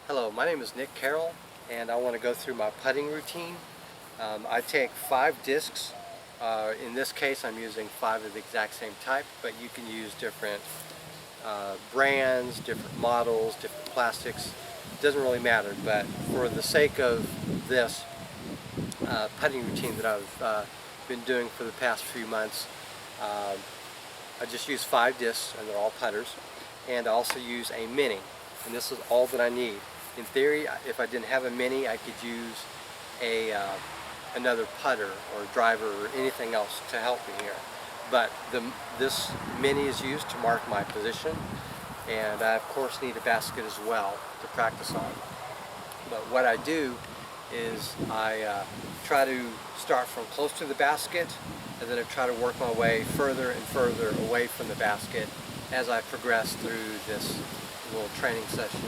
Hello, my name is Nick Carroll, and I want to go through my putting routine. I take 5 discs. In this case, I'm using 5 of the exact same type, but you can use different brands, different models, different plastics. It doesn't really matter, but for the sake of this putting routine that I've been doing for the past few months, I just use 5 discs, and they're all putters, and I also use a mini, and this is all that I need. In theory, if I didn't have a mini, I could use another putter or driver or anything else to help me here. But this mini is used to mark my position, and I of course need a basket as well to practice on. But what I do is I try to start from close to the basket, and then I try to work my way further and further away from the basket as I progress through this little training session.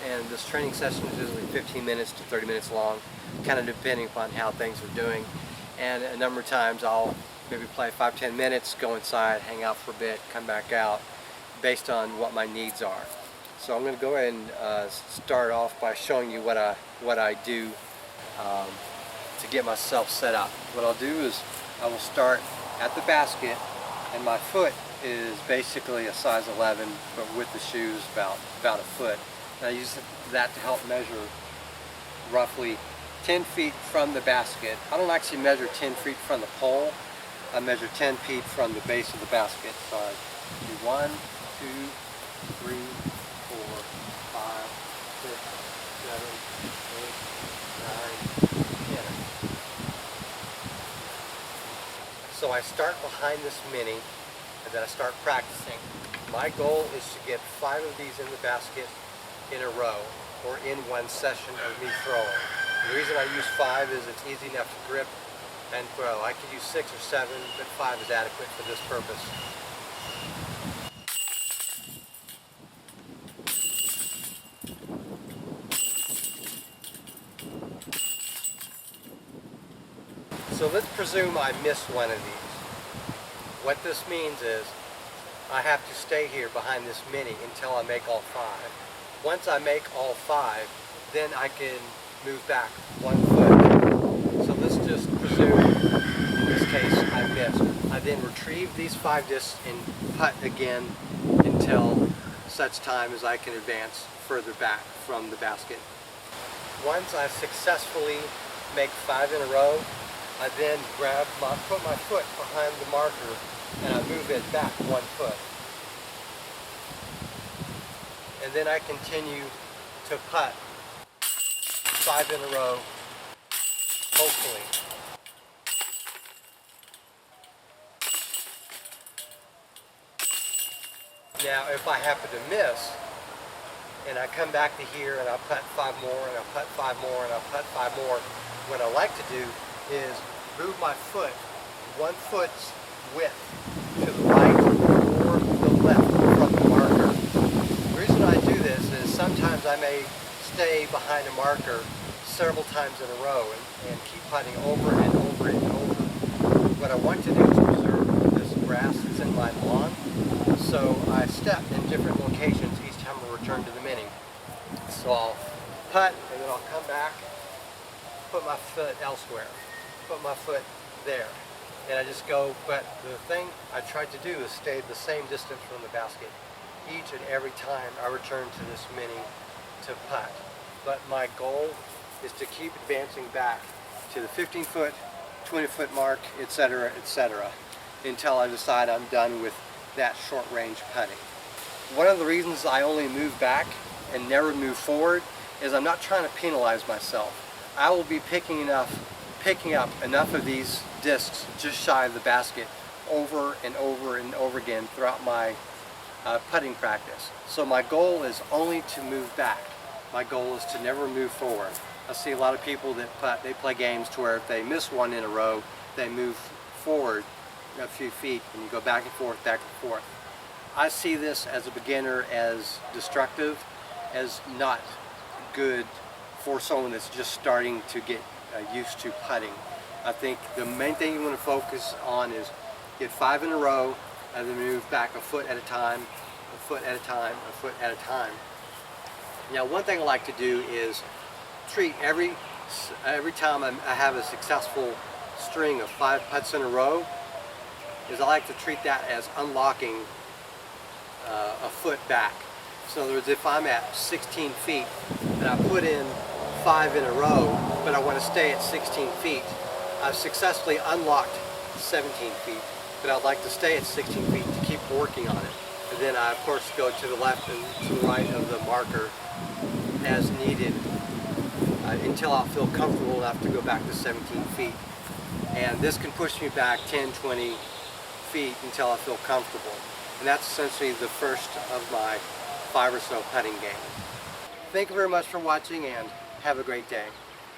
And this training session is usually 15 minutes to 30 minutes long, kind of depending upon how things are doing. And a number of times I'll maybe play 5-10 minutes, go inside, hang out for a bit, come back out, based on what my needs are. So I'm going to go ahead and start off by showing you what I do to get myself set up. What I'll do is I will start at the basket, and my foot is basically a size 11, but with the shoes about a foot. And I use that to help measure roughly 10 feet from the basket. I don't actually measure 10 feet from the pole. I measure 10 feet from the base of the basket. So I do 1, 2, 3, 4, 5, 6, 7, 8, 9, 10. So I start behind this mini, and then I start practicing. My goal is to get 5 of these in the basket in a row, or in one session of me throwing. And the reason I use 5 is it's easy enough to grip and throw. I could use 6 or 7, but 5 is adequate for this purpose. So let's presume I missed one of these. What this means is I have to stay here behind this mini until I make all 5. Once I make all 5, then I can move back 1 foot. So let's just presume, in this case, I missed. I then retrieve these 5 discs and putt again until such time as I can advance further back from the basket. Once I successfully make 5 in a row, I then put my foot behind the marker, and I move it back 1 foot. And then I continue to putt 5 in a row, hopefully. Now, if I happen to miss, and I come back to here and I putt 5 more, and I putt 5 more, and I putt 5 more, what I like to do is move my foot 1 foot's width to the right or the left from the marker. The reason I do this is sometimes I may stay behind a marker several times in a row and keep putting over and over and over. What I want to do is preserve this grass that's in my lawn, so I step in different locations each time I return to the mini. So I'll putt, and then I'll come back, put my foot elsewhere, put my foot there, and I just go. But the thing I tried to do is stay the same distance from the basket each and every time I return to this mini to putt. But my goal is to keep advancing back to the 15-foot, 20-foot mark, etc., etc., until I decide I'm done with that short-range putting. One of the reasons I only move back and never move forward is I'm not trying to penalize myself. I will be picking up enough of these discs just shy of the basket over and over and over again throughout my putting practice. So my goal is only to move back. My goal is to never move forward. I see a lot of people that putt, they play games to where if they miss 1 in a row, they move forward a few feet and you go back and forth, back and forth. I see this as a beginner as destructive, as not good for someone that's just starting to get used to putting. I think the main thing you want to focus on is get 5 in a row, and then move back a foot at a time, a foot at a time, a foot at a time. Now, one thing I like to do is treat every time I have a successful string of 5 putts in a row, is I like to treat that as unlocking a foot back. So in other words, if I'm at 16 feet and I put in 5 in a row, but I want to stay at 16 feet, I've successfully unlocked 17 feet, but I'd like to stay at 16 feet to keep working on it. And then I, of course, go to the left and to the right of the marker as needed until I feel comfortable enough to go back to 17 feet. And this can push me back 10, 20 feet until I feel comfortable. And that's essentially the first of my 5 or so putting games. Thank you very much for watching, and have a great day.